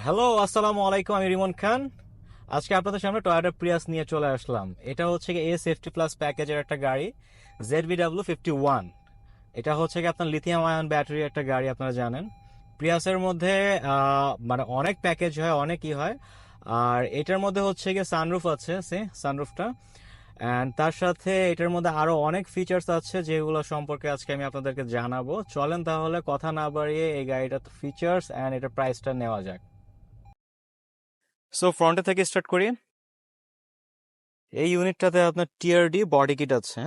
Hello, আসসালামু আলাইকুম। আমি রিমন খান। আজকে আপনাদের সামনে টয়োটা প্রিয়াস নিয়ে চলে আসলাম। এটা হচ্ছে এ সেফটি প্লাস প্যাকেজের একটা গাড়ি, ZVW51। এটা হচ্ছে কি আপনার লিথিয়াম আয়ন ব্যাটারি একটা গাড়ি, আপনারা জানেন। প্রিয়াসের মধ্যে মানে অনেক প্যাকেজ হয়, অনেকই হয়। আর এটার মধ্যে হচ্ছে গিয়ে সানরুফ আছে, সানরুফটা। অ্যান্ড তার সাথে এটার মধ্যে আরো অনেক ফিচার্স আছে, যেগুলো সম্পর্কে আজকে আমি আপনাদেরকে জানাবো। চলেন তাহলে কথা না বাড়িয়ে এই গাড়িটার ফিচার্স অ্যান্ড এটার প্রাইসটা নেওয়া যাক। সো ফ্রন্টে থেকে স্টার্ট করি। এই ইউনিটটাতে আপনার টিআরডি বডি কিট আছে,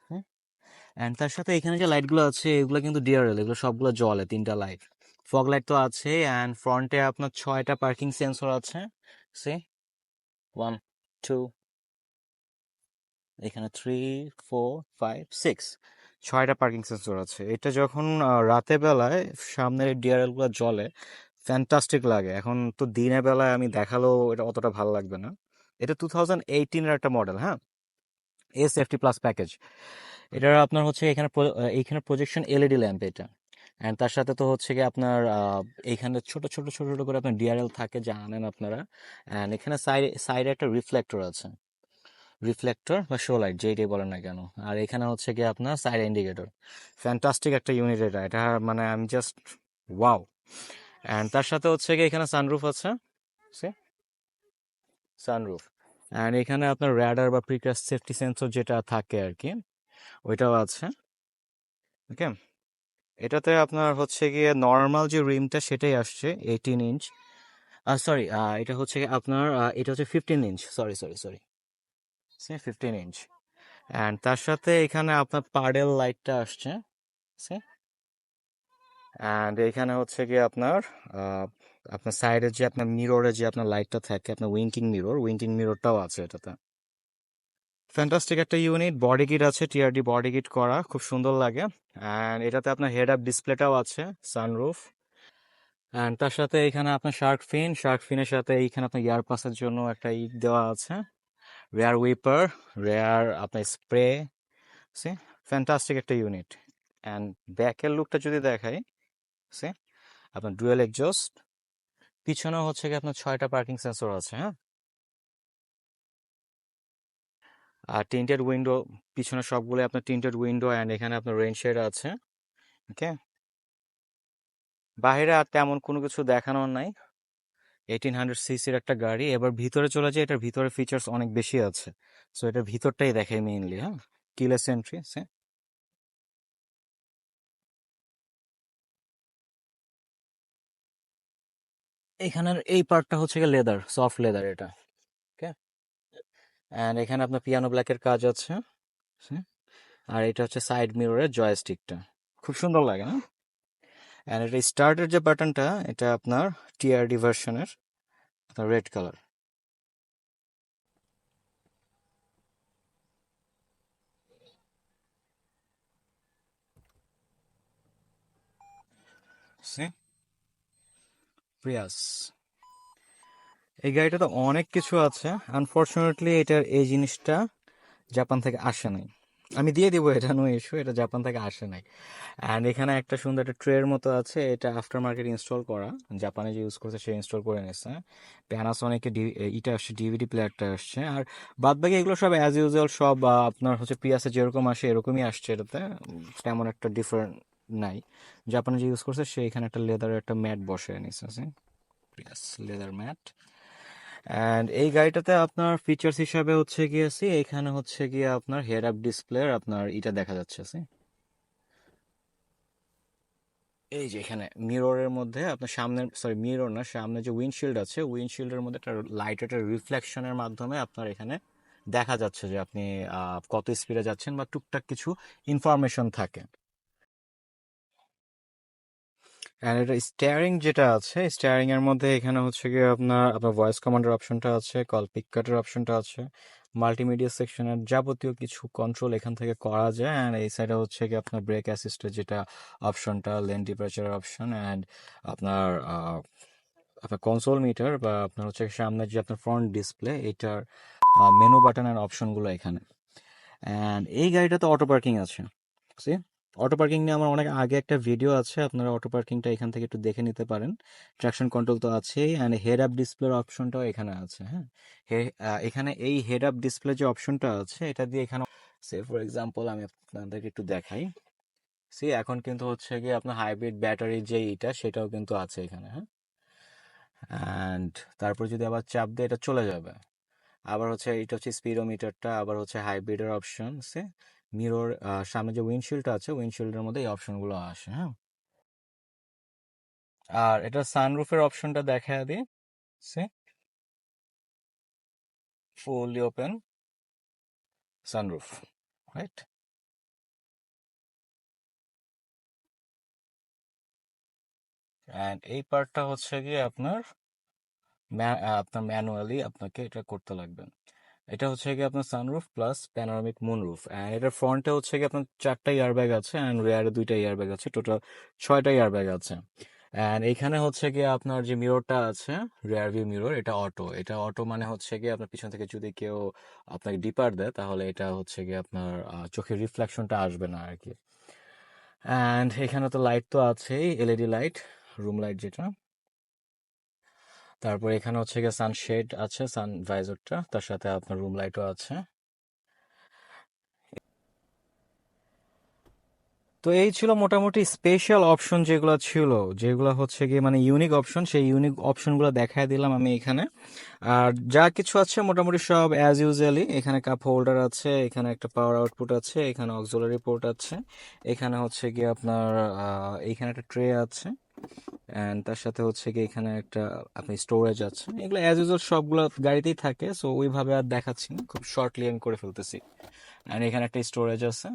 হ্যাঁ। অ্যান্ড তার সাথে এখানে যে লাইটগুলো আছে এগুলো কিন্তু ডিআরএল, এগুলো সবগুলো জ্বলে, তিনটা লাইট। ফগ লাইট তো আছে। অ্যান্ড ফ্রন্টে আপনার 6টা পার্কিং সেন্সর আছে। সে 1 2, এখানে 3 4 5 6, 6টা পার্কিং সেন্সর আছে। এটা যখন রাতে বেলায় সামনের ডিআরএল গুলো জ্বলে, ফ্যান্টাস্টিক লাগে। এখন তো দিনের বেলায় আমি দেখালেও এটা অতটা ভালো লাগবে না। এটা 2018-এর একটা মডেল, হ্যাঁ। Safety plus package. এটা আপনার হচ্ছে এইখানে প্রজেকশন এলইডি ল্যাম্প এটা। অ্যান্ড তার সাথে তো হচ্ছে কি আপনার এইখানে ছোট ছোট ছোট ছোট করে আপনার ডিআরএল থাকে, জানেন আপনারা। অ্যান্ড এখানে সাইডে একটা রিফ্লেক্টর আছে, রিফ্লেক্টর বা শো লাইট যেইটাই বলেন না কেন। আর এখানে হচ্ছে কি আপনার সাইড ইন্ডিকেটর। ফ্যান্টাস্টিক একটা ইউনিট এটা, এটা মানে আমি জাস্ট ওয়াও। অ্যান্ড তার সাথে হচ্ছে কি এখানে সানরুফ আছে, সানরুফ। অ্যান্ড এখানে আপনার র্যাডার বা প্রিকাস সেফটি সেন্সর যেটা থাকে আর কি, ওইটাও আছে। ওকে। এটাতে আপনার হচ্ছে গিয়ে নর্মাল যে রিমটা সেটাই আসছে 18 ইঞ্চ। সরি, এটা হচ্ছে আপনার এটা হচ্ছে 15 inch, sorry sorry sorry, 15 inch. And তার সাথে এখানে আপনার পাডেল লাইটটা আসছে। অ্যান্ড এখানে হচ্ছে গিয়ে আপনার আহ, আপনার সাইডের যে আপনার মিররে যে আপনার লাইটটা থাকে, আপনার উইঙ্কিং মিররটাও আছে এটাতে। ফ্যান্টাস্টিক একটা ইউনিট। বডি কিট আছে, টিআরডি বডি কিট করা, খুব সুন্দর লাগে। অ্যান্ড এটাতে আপনার হেড আপ ডিসপ্লেটাও আছে, সানরুফ। অ্যান্ড তার সাথে এখানে আপনার শার্ক ফিনের সাথে এইখানে আপনার ইয়ার পাসের জন্য একটা দেওয়া আছে, রেয়ার উইপার, রেয়ার আপনার স্প্রে। সে ফ্যান্টাস্টিক একটা ইউনিট। অ্যান্ড ব্যাকের লুকটা যদি দেখাই, সে আপনার ডুয়েল এক্সজস্ট। পিছনেও হচ্ছে কি আপনার 6টা পার্কিং সেন্সর আছে, হ্যাঁ। আর টিন্টেড উইন্ডো, পিছনে সবগুলো আপনার টিন্টেড উইন্ডো। অ্যান্ড এখানে আপনার রেইন শেড আছে। ওকে। বাইরে আর তেমন কোনো কিছু দেখানোর নাই। 1800 সিসির একটা গাড়ি। এবার ভিতরে চলে যায়, এটার ভিতরে ফিচার্স অনেক বেশি আছে। সো এটার ভিতরটাই দেখাই মেইনলি, হ্যাঁ। Keyless entry. এখানের এই পার্টটা হচ্ছে গিয়ে লেদার, সফট লেদার এটা। ওকে। অ্যান্ড এখানে আপনার পিয়ানো ব্ল্যাকের কাজ আছে। হ্যাঁ? আর এটা হচ্ছে সাইড মিররের জয়স্টিকটা, খুব সুন্দর লাগে না। অ্যান্ড এটা স্টার্টের যে বাটনটা, এটা আপনার টিআরডি ভার্সনের, আপনার রেড কালার। প্রিয়াস, এই গাড়িটাতে অনেক কিছু আছে। আনফর্চুনেটলি এটার এই জিনিসটা জাপান থেকে আসে নাই। আমি দিয়ে দিব, এটা নো ইস্যু, এটা জাপান থেকে আসে নাই। অ্যান্ড এখানে একটা সুন্দর একটা ট্রের মতো আছে, এটা আফটার মার্কেট ইনস্টল করা, জাপানে যে ইউজ করছে সে ইনস্টল করে নিচ্ছে। প্যানাসনিকের এটা আসছে, ডিভিডি প্লেয়ারটা আসছে। আর বাদ বাকি এগুলো সব অ্যাজ ইউজুয়াল, সব আপনার হচ্ছে পিয়াসে যেরকম আসে এরকমই আসছে এটাতে। তেমন একটা ডিফারেন্ট নাই। জাপানে যে ইউজ করছে সে এখানে একটা লেদারের একটা ম্যাট বসে নিচ্ছে, পিয়াস লেদার ম্যাট। অ্যান্ড এই গাড়িটাতে আপনার ফিচার্স হিসাবে হচ্ছে গিয়েছি, এখানে হচ্ছে গিয়ে আপনার হেড আপ ডিসপ্লে আপনার এটা দেখা যাচ্ছে। এই যে এখানে মিররের মধ্যে আপনার সামনের, সরি মিরর না, সামনে যে উইন্ডশিল্ড আছে, উইন্ডশিল্ডের মধ্যে একটা লাইট, একটা রিফ্লেকশনের মাধ্যমে আপনার এখানে দেখা যাচ্ছে যে আপনি কত স্পিডে যাচ্ছেন বা টুকটাক কিছু ইনফরমেশন থাকে। অ্যান্ড এটা স্টিয়ারিং যেটা আছে, স্টিয়ারিং এর মধ্যে এখানে হচ্ছে গিয়ে আপনার আপনার ভয়েস কমান্ডের অপশনটা আছে, কল পিক কাটের অপশনটা আছে, মাল্টিমিডিয়া সেকশনের যাবতীয় কিছু কন্ট্রোল এখান থেকে করা যায়। অ্যান্ড এই সাইডে হচ্ছে গিয়ে আপনার ব্রেক অ্যাসিস্টের যেটা অপশনটা, লেন টেম্পারেচারের অপশন। অ্যান্ড আপনার আপনার কনসোল মিটার বা আপনার হচ্ছে সামনে যে আপনার ফ্রন্ট ডিসপ্লে, এটার মেনু বাটনের অপশনগুলো এখানে। অ্যান্ড এই গাড়িটাতে অটো পার্কিং আছে, see? অটো পার্কিং নিয়ে আমার অনেক আগে একটা ভিডিও আছে, আপনারা অটো পার্কিংটা এখান থেকে একটু দেখে নিতে পারেন। ট্রাকশন কন্ট্রোল তো আছেই, অ্যান্ড হেড আপ ডিসপ্লের অপশনটাও এখানে আছে। হ্যাঁ, এখানে এই হেড আপ ডিসপ্লে যে অপশনটা আছে এটা দিয়ে এখানে সে ফর এক্সাম্পল আমি আপনাদেরকে একটু দেখাই। সি এখন কিন্তু হচ্ছে গিয়ে আপনার হাইব্রিড ব্যাটারি যে এটা সেটাও কিন্তু আছে এখানে। হ্যাঁ, অ্যান্ড তারপর যদি আবার চাপ দিয়ে এটা চলে যাবে। আবার হচ্ছে এটা হচ্ছে স্পিডোমিটারটা, আবার হচ্ছে হাইব্রিডের অপশন সে মিরর, সামনে যে উইন্ডশিল্ডটা আছে উইন্ডশিল্ডের মধ্যে এই অপশনগুলো আসে। হ্যাঁ, আর এটা সানরুফের অপশনটা দেখা দিই। সে fully open sunroof, right. And এই পার্টটা হচ্ছে গিয়ে আপনার ম্যানুয়ালি আপনাকে এটা করতে লাগবে। এটা হচ্ছে গিয়ে আপনার sunroof plus panoramic moonroof, and এটার ফ্রন্টে হচ্ছে গিয়ে আপনার 4টা এয়ারব্যাগ আছে, অ্যান্ড রিয়ারে 2টা এয়ারব্যাগ আছে, টোটাল 6টা এয়ারব্যাগ আছে। অ্যান্ড এইখানে হচ্ছে গিয়ে আপনার যে মিররটা আছে, রিয়ার ভিউ মিরর, এটা অটো মানে হচ্ছে গিয়ে আপনার পিছন থেকে যদি কেউ আপনাকে ডিপার দেয় তাহলে এটা হচ্ছে গিয়ে আপনার চোখের রিফ্লেকশনটা আসবে না আর কি। অ্যান্ড এখানে তো লাইট তো আছেই, এলইডি লাইট, রুম লাইট যেটা। তারপর এখানে হচ্ছে গিয়ে সানশেড আছে, সান ভাইজরটা, তার সাথে আপনার রুম লাইটও আছে। তো এই ছিল মোটামুটি স্পেশাল অপশন যেগুলো ছিল, যেগুলো হচ্ছে গিয়ে মানে ইউনিক অপশন, সেই ইউনিক অপশনগুলো দেখায় দিলাম আমি এখানে। আর যা কিছু আছে মোটামুটি সব অ্যাজ ইউজুয়ালি। এখানে কাপ হোল্ডার আছে, এখানে একটা পাওয়ার আউটপুট আছে, এখানে অক্সিলারি পোর্ট আছে, এখানে হচ্ছে গিয়ে আপনার এইখানে একটা ট্রে আছে, অ্যান্ড তার সাথে হচ্ছে গিয়ে এখানে একটা আপনি স্টোরেজ আছে। এগুলো অ্যাজ ইউজুয়াল সবগুলো গাড়িতেই থাকে, সো ওইভাবে আর দেখাচ্ছি না, খুব শর্টলি আমি করে ফেলতেছি। অ্যান্ড এখানে একটা স্টোরেজ আছে।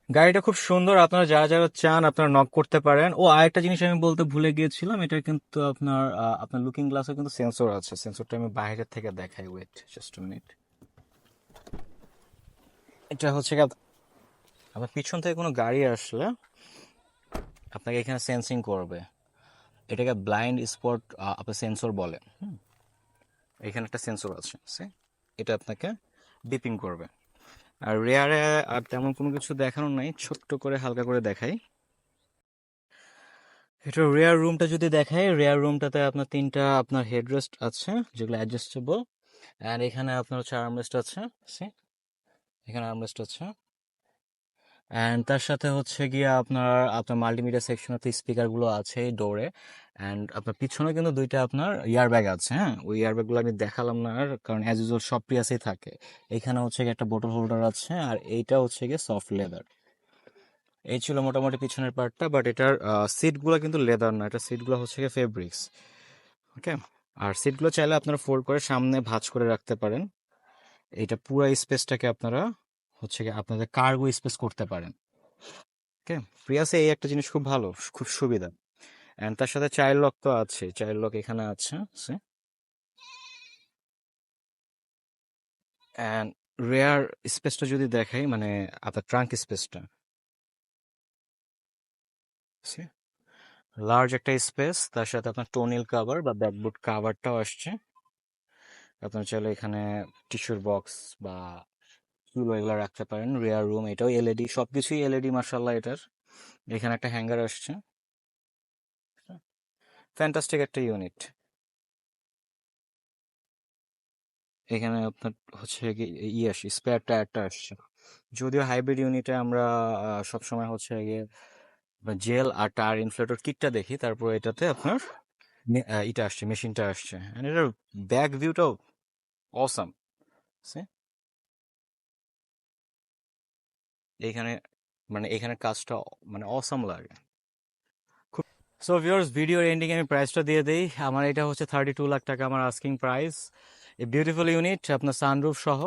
গাড়িটা খুব সুন্দর, আপনারা যারা যারা চান আপনারা নক করতে পারেন। ও আরেকটা জিনিস আমি বলতে ভুলে গিয়েছিলাম, এটা কিন্তু আপনার লুকিং গ্লাসে কিন্তু সেন্সর আছে। সেন্সরটা আমি বাইরের থেকে দেখাই, ওয়েট জাস্ট মিনিট। এটা হচ্ছে কি আপনার পিছন থেকে কোনো গাড়ি আসলে আপনাকে এখানে সেন্সিং করবে, এটাকে ব্লাইন্ড স্পট আপনার সেন্সর বলে। এখানে একটা সেন্সর আছে, এটা আপনাকে বিপিং করবে। আর রেয়ারে আর তেমন কোনো কিছু দেখানো নাই, ছোট্ট করে হালকা করে দেখাই। এটা রেয়ার রুমটা যদি দেখাই, রেয়ার রুমটাতে আপনার 3টা আপনার হেডরেস্ট আছে যেগুলো অ্যাডজাস্টেবল, অ্যান্ড এখানে আপনার হচ্ছে আর্মরেস্ট আছে। See? এখানে আর্মরেস্ট আছে, অ্যান্ড তার সাথে হচ্ছে গিয়ে আপনার আপনার মাল্টিমিডিয়া সেকশনে স্পিকারগুলো আছে ডোরে, অ্যান্ড আপনার পিছনে কিন্তু 2টা আপনার ইয়ারব্যাগ আছে। হ্যাঁ, ওই ইয়ারব্যাগগুলো আমি দেখালাম না আর, কারণ অ্যাজ ইউজুয়াল সব প্রিয়াসেই থাকে। এখানে হচ্ছে গিয়ে একটা বোতল হোল্ডার আছে, আর এইটা হচ্ছে গিয়ে সফট লেদার। এই ছিল মোটামুটি পিছনের পার্টটা, বাট এটার সিটগুলো কিন্তু লেদার না, এটা সিটগুলো হচ্ছে গিয়ে ফেব্রিক্স। ওকে, আর সিটগুলো চাইলে আপনারা ফোল্ড করে সামনে ভাঁজ করে রাখতে পারেন। এইটা পুরো স্পেসটাকে আপনারা হচ্ছে গিয়ে আপনাদের কার্গো স্পেস করতে পারেন। ওকে, প্রিয়াসে এই একটা জিনিস খুব ভালো, খুব সুবিধা। অ্যান্ড তার সাথে চাইল্ড লক তো আছে, চাইল্ড লক এখানে আছে। অ্যান্ড রেয়ার স্পেসটা যদি দেখাই, মানে আপনার ট্রাঙ্ক স্পেসটা, লার্জ একটা স্পেস, তার সাথে আপনার টোনিল কাভার বা ব্যাকবুট কাভারটাও আসছে। আপনার চাইলে এখানে টিস্যুর বক্স বা চুলো এগুলো রাখতে পারেন। রেয়ার রুম, এটাও এলইডি, সবকিছুই এলইডি মাশাআল্লাহ এটার। এখানে একটা হ্যাঙ্গার আসছে, ফ্যান্টাস্টিক একটা ইউনিট। এখানে আপনার হচ্ছে আসছে স্পেয়ার টায়ারটা আসছে। যদিও হাইব্রিড ইউনিটে আমরা সবসময় হচ্ছে গিয়ে জেল আর টায়ার ইনফ্লেটর কিটটা দেখি, তারপর এটাতে আপনার এটা আসছে, মেশিনটা আসছে। And এটার ব্যাক ভিউটাও অসাম। এখানে মানে এখানে কাজটা মানে অসাম লাগে। সো ভিউয়ার্স, ভিডিওর এন্ডিং আমি প্রাইসটা দিয়ে দিই। আমার এটা হচ্ছে 32 লাখ টাকা আমার আস্কিং প্রাইস। এই বিউটিফুল ইউনিট আপনার সানরুফ সহ।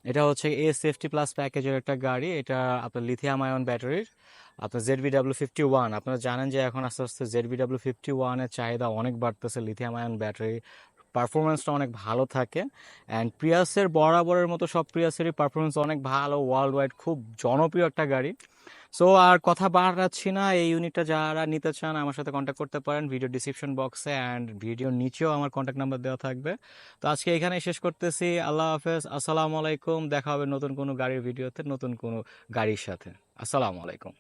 এটা হচ্ছে 𝒏𝒂𝒑+ প্যাকেজের একটা গাড়ি। এটা আপনার লিথিয়াম আয়ন ব্যাটারির, আপনার ZVW51। আপনারা জানেন যে এখন আস্তে আস্তে ZVW51 এর চাহিদা অনেক বাড়তেছে, লিথিয়াম আয়ন ব্যাটারি পারফরমেন্সটা অনেক ভালো থাকে। অ্যান্ড প্রিয়াসের বরাবরের মতো সব প্রিয়াসেরই পারফরমেন্স অনেক ভালো, ওয়ার্ল্ড ওয়াইড খুব জনপ্রিয় একটা গাড়ি। সো আর কথা বাড়াচ্ছি না, এই ইউনিটটা যারা নিতে চান আমার সাথে কন্ট্যাক্ট করতে পারেন ভিডিও ডিসক্রিপশন বক্সে, অ্যান্ড ভিডিওর নিচেও আমার কন্ট্যাক্ট নাম্বার দেওয়া থাকবে। তো আজকে এখানেই শেষ করতেছি। আল্লাহ হাফেজ, আসসালামু আলাইকুম। দেখা হবে নতুন কোনো গাড়ির ভিডিওতে, নতুন কোনো গাড়ির সাথে। আসসালামু আলাইকুম।